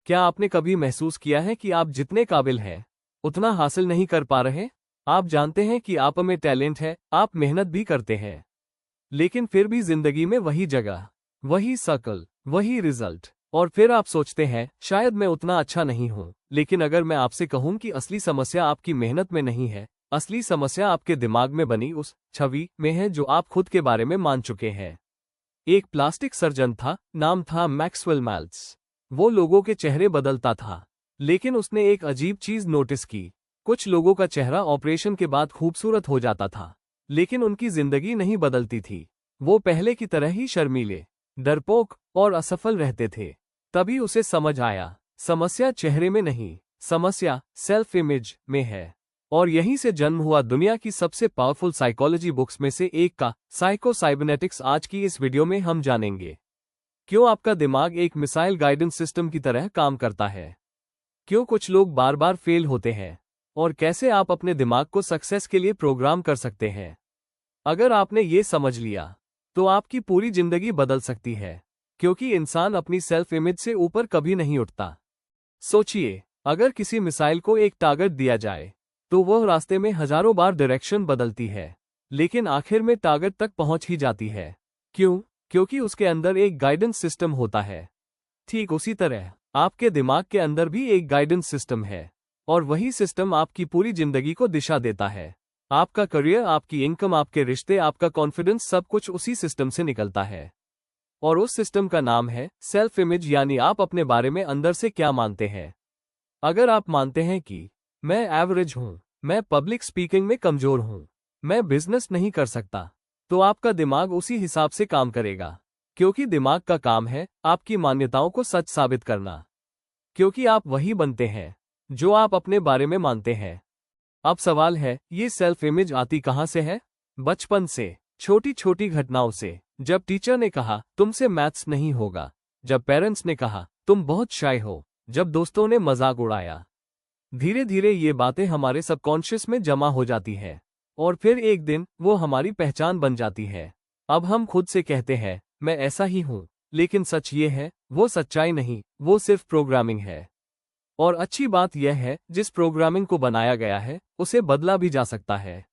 क्या आपने कभी महसूस किया है कि आप जितने काबिल हैं, उतना हासिल नहीं कर पा रहे? आप जानते हैं कि आप में टैलेंट है, आप मेहनत भी करते हैं, लेकिन फिर भी जिंदगी में वही जगह, वही सर्कल, वही रिजल्ट। और फिर आप सोचते हैं, शायद मैं उतना अच्छा नहीं हूं। लेकिन अगर मैं आपसे कहूं कि असली समस्या आपकी मेहनत में नहीं है, असली समस्या आपके दिमाग में बनी उस छवि में है जो आप खुद के बारे में मान चुके हैं। एक प्लास्टिक सर्जन था, नाम था मैक्सवेल मेल्स। वो लोगों के चेहरे बदलता था, लेकिन उसने एक अजीब चीज नोटिस की। कुछ लोगों का चेहरा ऑपरेशन के बाद खूबसूरत हो जाता था, लेकिन उनकी जिंदगी नहीं बदलती थी। वो पहले की तरह ही शर्मीले, डरपोक और असफल रहते थे। तभी उसे समझ आया, समस्या चेहरे में नहीं, समस्या सेल्फ इमेज में है। और यहीं से जन्म हुआ दुनिया की सबसे पावरफुल साइकोलॉजी बुक्स में से एक का साइको साइबरनेटिक्स। आज की इस वीडियो में हम जानेंगे क्यों आपका दिमाग एक मिसाइल गाइडेंस सिस्टम की तरह काम करता है, क्यों कुछ लोग बार बार फेल होते हैं, और कैसे आप अपने दिमाग को सक्सेस के लिए प्रोग्राम कर सकते हैं। अगर आपने ये समझ लिया, तो आपकी पूरी जिंदगी बदल सकती है, क्योंकि इंसान अपनी सेल्फ इमेज से ऊपर कभी नहीं उठता। सोचिए, अगर किसी मिसाइल को एक टारगेट दिया जाए, तो वह रास्ते में हजारों बार डायरेक्शन बदलती है, लेकिन आखिर में टारगेट तक पहुंच ही जाती है। क्यों? क्योंकि उसके अंदर एक गाइडेंस सिस्टम होता है। ठीक उसी तरह आपके दिमाग के अंदर भी एक गाइडेंस सिस्टम है, और वही सिस्टम आपकी पूरी जिंदगी को दिशा देता है। आपका करियर, आपकी इनकम, आपके रिश्ते, आपका कॉन्फिडेंस, सब कुछ उसी सिस्टम से निकलता है। और उस सिस्टम का नाम है सेल्फ इमेज, यानी आप अपने बारे में अंदर से क्या मानते हैं। अगर आप मानते हैं कि मैं एवरेज हूं, मैं पब्लिक स्पीकिंग में कमजोर हूं, मैं बिजनेस नहीं कर सकता, तो आपका दिमाग उसी हिसाब से काम करेगा। क्योंकि दिमाग का काम है आपकी मान्यताओं को सच साबित करना। क्योंकि आप वही बनते हैं जो आप अपने बारे में मानते हैं। अब सवाल है, ये सेल्फ इमेज आती कहां से है? बचपन से, छोटी छोटी घटनाओं से। जब टीचर ने कहा तुमसे मैथ्स नहीं होगा, जब पेरेंट्स ने कहा तुम बहुत शाय हो, जब दोस्तों ने मजाक उड़ाया। धीरे धीरे ये बातें हमारे सबकॉन्शियस में जमा हो जाती है, और फिर एक दिन वो हमारी पहचान बन जाती है। अब हम खुद से कहते हैं, मैं ऐसा ही हूं। लेकिन सच ये है, वो सच्चाई नहीं, वो सिर्फ प्रोग्रामिंग है। और अच्छी बात यह है, जिस प्रोग्रामिंग को बनाया गया है, उसे बदला भी जा सकता है।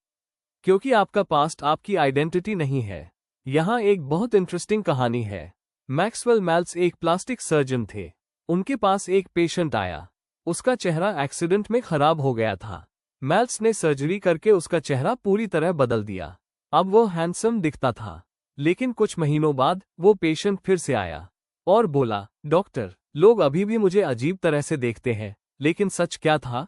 क्योंकि आपका पास्ट आपकी आइडेंटिटी नहीं है। यहाँ एक बहुत इंटरेस्टिंग कहानी है। मैक्सवेल मेल्स एक प्लास्टिक सर्जन थे। उनके पास एक पेशेंट आया। उसका चेहरा एक्सीडेंट में खराब हो गया था। मेल्स ने सर्जरी करके उसका चेहरा पूरी तरह बदल दिया। अब वो हैंडसम दिखता था। लेकिन कुछ महीनों बाद वो पेशेंट फिर से आया और बोला, डॉक्टर, लोग अभी भी मुझे अजीब तरह से देखते हैं। लेकिन सच क्या था?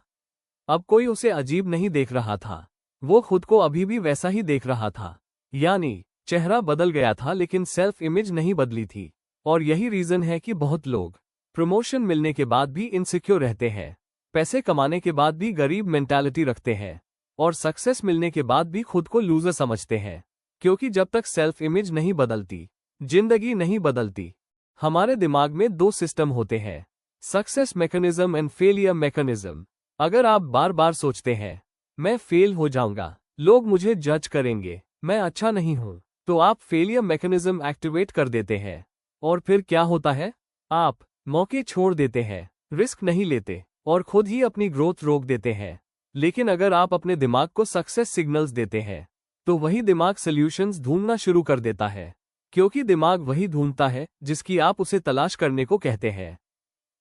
अब कोई उसे अजीब नहीं देख रहा था, वो खुद को अभी भी वैसा ही देख रहा था। यानी चेहरा बदल गया था, लेकिन सेल्फ इमेज नहीं बदली थी। और यही रीजन है कि बहुत लोग प्रमोशन मिलने के बाद भी इनसिक्योर रहते हैं, पैसे कमाने के बाद भी गरीब मेंटालिटी रखते हैं, और सक्सेस मिलने के बाद भी खुद को लूजर समझते हैं। क्योंकि जब तक सेल्फ इमेज नहीं बदलती, जिंदगी नहीं बदलती। हमारे दिमाग में दो सिस्टम होते हैं, success mechanism and failure mechanism. अगर आप बार बार सोचते हैं, मैं फेल हो जाऊंगा, लोग मुझे जज करेंगे, मैं अच्छा नहीं हूं, तो आप फेलियर मैकेनिज्म एक्टिवेट कर देते हैं। और फिर क्या होता है? आप मौके छोड़ देते हैं, रिस्क नहीं लेते, और खुद ही अपनी ग्रोथ रोक देते हैं। लेकिन अगर आप अपने दिमाग को सक्सेस सिग्नल्स देते हैं, तो वही दिमाग सॉल्यूशंस ढूंढना शुरू कर देता है। क्योंकि दिमाग वही ढूंढता है जिसकी आप उसे तलाश करने को कहते हैं।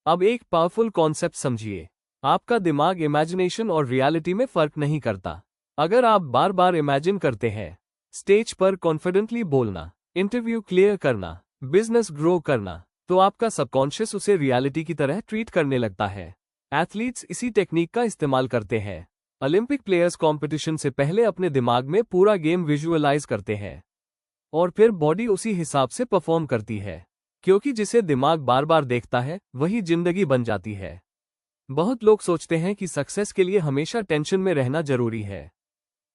अब एक पावरफुल कॉन्सेप्ट समझिए, आपका दिमाग इमेजिनेशन और रियलिटी में फर्क नहीं करता। अगर आप बार बार इमेजिन करते हैं, स्टेज पर कॉन्फिडेंटली बोलना, इंटरव्यू क्लियर करना, बिजनेस ग्रो करना, तो आपका सबकॉन्शियस उसे रियलिटी की तरह ट्रीट करने लगता है। एथलीट्स इसी टेक्निक का इस्तेमाल करते हैं। ओलंपिक प्लेयर्स कंपटीशन से पहले अपने दिमाग में पूरा गेम विजुअलाइज करते हैं, और फिर बॉडी उसी हिसाब से परफॉर्म करती है। क्योंकि जिसे दिमाग बार बार देखता है, वही जिंदगी बन जाती है। बहुत लोग सोचते हैं कि सक्सेस के लिए हमेशा टेंशन में रहना जरूरी है,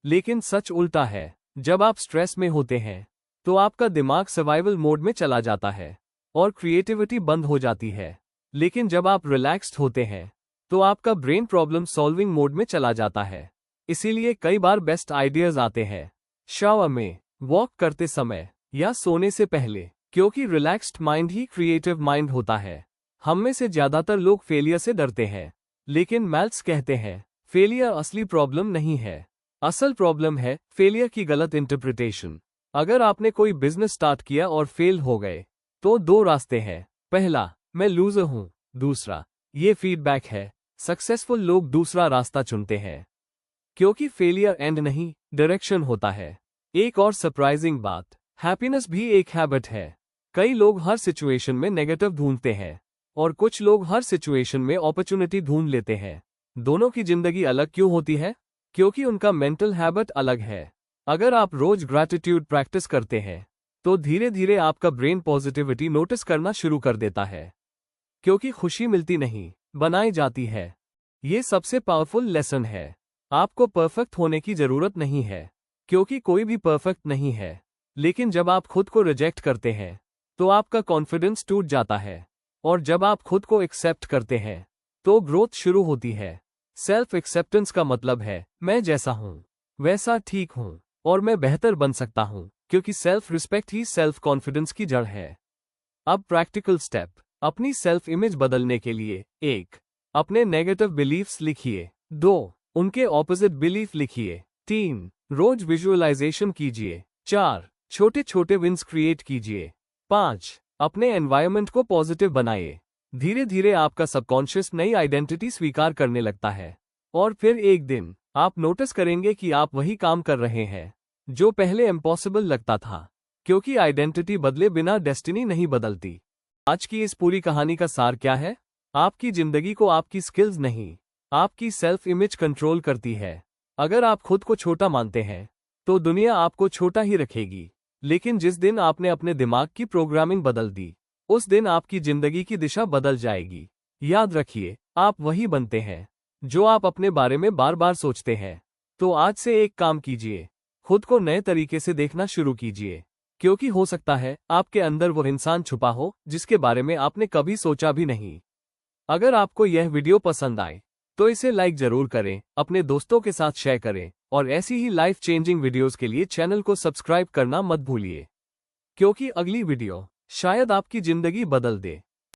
लेकिन सच उल्टा है। जब आप स्ट्रेस में होते हैं, तो आपका दिमाग सर्वाइवल मोड में चला जाता है, और क्रिएटिविटी बंद हो जाती है। लेकिन जब आप रिलैक्स्ड होते हैं, तो आपका ब्रेन प्रॉब्लम सॉल्विंग मोड में चला जाता है। इसीलिए कई बार बेस्ट आइडियाज आते हैं शावर में, वॉक करते समय, या सोने से पहले। क्योंकि रिलैक्स्ड माइंड ही क्रिएटिव माइंड होता है। हम में से ज्यादातर लोग फेलियर से डरते हैं, लेकिन मैथ्स कहते हैं फेलियर असली प्रॉब्लम नहीं है। असल प्रॉब्लम है फेलियर की गलत इंटरप्रिटेशन। अगर आपने कोई बिजनेस स्टार्ट किया और फेल हो गए, तो दो रास्ते हैं। पहला, मैं लूजर हूं। दूसरा, ये फीडबैक है। सक्सेसफुल लोग दूसरा रास्ता चुनते हैं, क्योंकि फेलियर एंड नहीं, डायरेक्शन होता है। एक और सरप्राइजिंग बात, हैप्पीनेस भी एक हैबिट है। कई लोग हर सिचुएशन में नेगेटिव ढूंढते हैं, और कुछ लोग हर सिचुएशन में अपॉर्चुनिटी ढूंढ लेते हैं। दोनों की जिंदगी अलग क्यों होती है? क्योंकि उनका मेंटल हैबिट अलग है। अगर आप रोज ग्रैटिट्यूड प्रैक्टिस करते हैं, तो धीरे धीरे आपका ब्रेन पॉजिटिविटी नोटिस करना शुरू कर देता है। क्योंकि खुशी मिलती नहीं, बनाई जाती है। ये सबसे पावरफुल लेसन है। आपको परफेक्ट होने की जरूरत नहीं है, क्योंकि कोई भी परफेक्ट नहीं है। लेकिन जब आप खुद को रिजेक्ट करते हैं, तो आपका कॉन्फिडेंस टूट जाता है। और जब आप खुद को एक्सेप्ट करते हैं, तो ग्रोथ शुरू होती है। सेल्फ एक्सेप्टेंस का मतलब है मैं जैसा हूं वैसा ठीक हूं, और मैं बेहतर बन सकता हूं, क्योंकि सेल्फ रिस्पेक्ट ही सेल्फ कॉन्फिडेंस की जड़ है। अब प्रैक्टिकल स्टेप, अपनी सेल्फ इमेज बदलने के लिए 1. अपने नेगेटिव बिलीफ्स लिखिए। 2. उनके ऑपोजिट बिलीफ लिखिए। 3. रोज विजुअलाइजेशन कीजिए। 4. छोटे छोटे विन्स क्रिएट कीजिए। 5. अपने एनवायरनमेंट को पॉजिटिव बनाइए। धीरे धीरे आपका सबकॉन्शियस नई आइडेंटिटी स्वीकार करने लगता है, और फिर एक दिन आप नोटिस करेंगे कि आप वही काम कर रहे हैं जो पहले इम्पॉसिबल लगता था, क्योंकि आइडेंटिटी बदले बिना डेस्टिनी नहीं बदलती। आज की इस पूरी कहानी का सार क्या है? आपकी जिंदगी को आपकी स्किल्स नहीं, आपकी सेल्फ इमेज कंट्रोल करती है। अगर आप खुद को छोटा मानते हैं, तो दुनिया आपको छोटा ही रखेगी। लेकिन जिस दिन आपने अपने दिमाग की प्रोग्रामिंग बदल दी, उस दिन आपकी जिंदगी की दिशा बदल जाएगी। याद रखिए, आप वही बनते हैं जो आप अपने बारे में बार बार सोचते हैं। तो आज से एक काम कीजिए, खुद को नए तरीके से देखना शुरू कीजिए, क्योंकि हो सकता है आपके अंदर वो इंसान छुपा हो जिसके बारे में आपने कभी सोचा भी नहीं। अगर आपको यह वीडियो पसंद आए, तो इसे लाइक जरूर करें, अपने दोस्तों के साथ शेयर करें, और ऐसी ही लाइफ चेंजिंग वीडियोस के लिए चैनल को सब्सक्राइब करना मत भूलिए, क्योंकि अगली वीडियो शायद आपकी जिंदगी बदल दे।